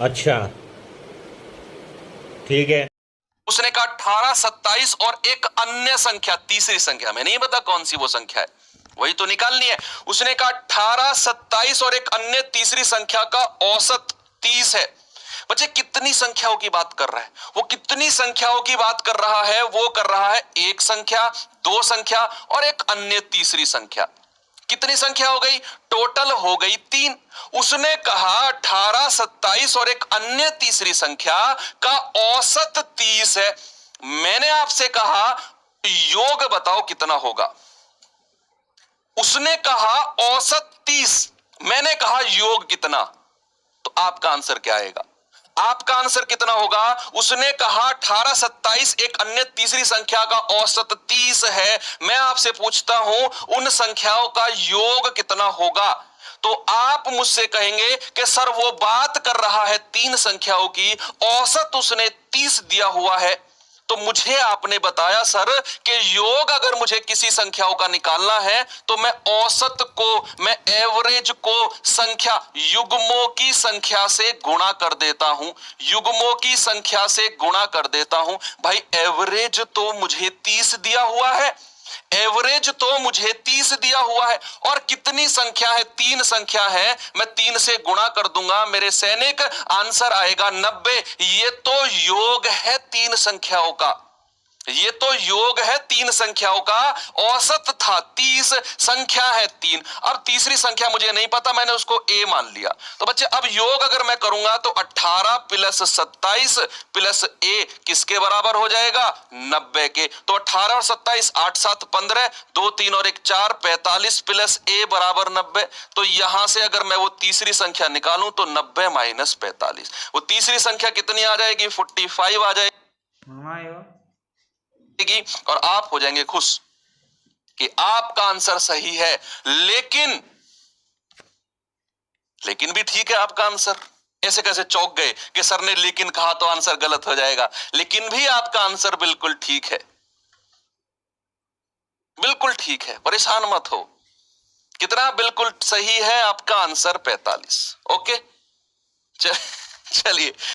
अच्छा, ठीक है। उसने कहा 18, 27 और एक अन्य संख्या, तीसरी संख्या, मैं नहीं पता कौन सी वो संख्या है, वही तो निकालनी है। उसने कहा 18, 27 और एक अन्य तीसरी संख्या का औसत 30 है। बच्चे कितनी संख्याओं की बात कर रहा है? वो कितनी संख्याओं की बात कर रहा है? वो कर रहा है एक संख्या, दो संख्या और एक अन्य तीसरी संख्या। कितनी संख्या हो गई? टोटल हो गई 3। उसने कहा 18, 27 और एक अन्य तीसरी संख्या का औसत 30 है। मैंने आपसे कहा योग बताओ कितना होगा। उसने कहा औसत 30, मैंने कहा योग कितना। तो आपका आंसर क्या आएगा? आपका आंसर कितना होगा? उसने कहा 18, 27, एक अन्य तीसरी संख्या का औसत 30 है। मैं आपसे पूछता हूं उन संख्याओं का योग कितना होगा? तो आप मुझसे कहेंगे कि सर वो बात कर रहा है तीन संख्याओं की, औसत उसने 30 दिया हुआ है। तो मुझे आपने बताया सर कि योग अगर मुझे किसी संख्याओं का निकालना है तो मैं औसत को, मैं एवरेज को संख्या, युग्मों की संख्या से गुणा कर देता हूं। युग्मों की संख्या से गुणा कर देता हूं। भाई एवरेज तो मुझे 30 दिया हुआ है, एवरेज तो मुझे 30 दिया हुआ है। और कितनी संख्या है? 3 संख्या है। मैं 3 से गुणा कर दूंगा मेरे सैनिक, आंसर आएगा 90। ये तो योग है 3 संख्याओं का, ये तो योग है 3 संख्याओं का। औसत था 30, संख्या है 3। अब तीसरी संख्या मुझे नहीं पता, मैंने उसको ए मान लिया। तो बच्चे अब योग अगर मैं करूंगा तो 18 प्लस 27 प्लस ए किसके बराबर हो जाएगा? 90 के। तो 18 और 27, 8 7 15, 2 3 और 1 4, 45 प्लस ए बराबर 90। तो यहां से अगर मैं वो तीसरी संख्या निकालूं तो 90 माइनस 45, वो तीसरी संख्या कितनी आ जाएगी? 45 आ जाएगी। और आप हो जाएंगे खुश कि आपका आंसर सही है। लेकिन लेकिन भी ठीक है आपका आंसर। ऐसे कैसे चौंक गए कि सर ने लेकिन कहा तो आंसर गलत हो जाएगा? लेकिन भी आपका आंसर बिल्कुल ठीक है, बिल्कुल ठीक है, परेशान मत हो। कितना बिल्कुल सही है आपका आंसर? 45। ओके, चलिए।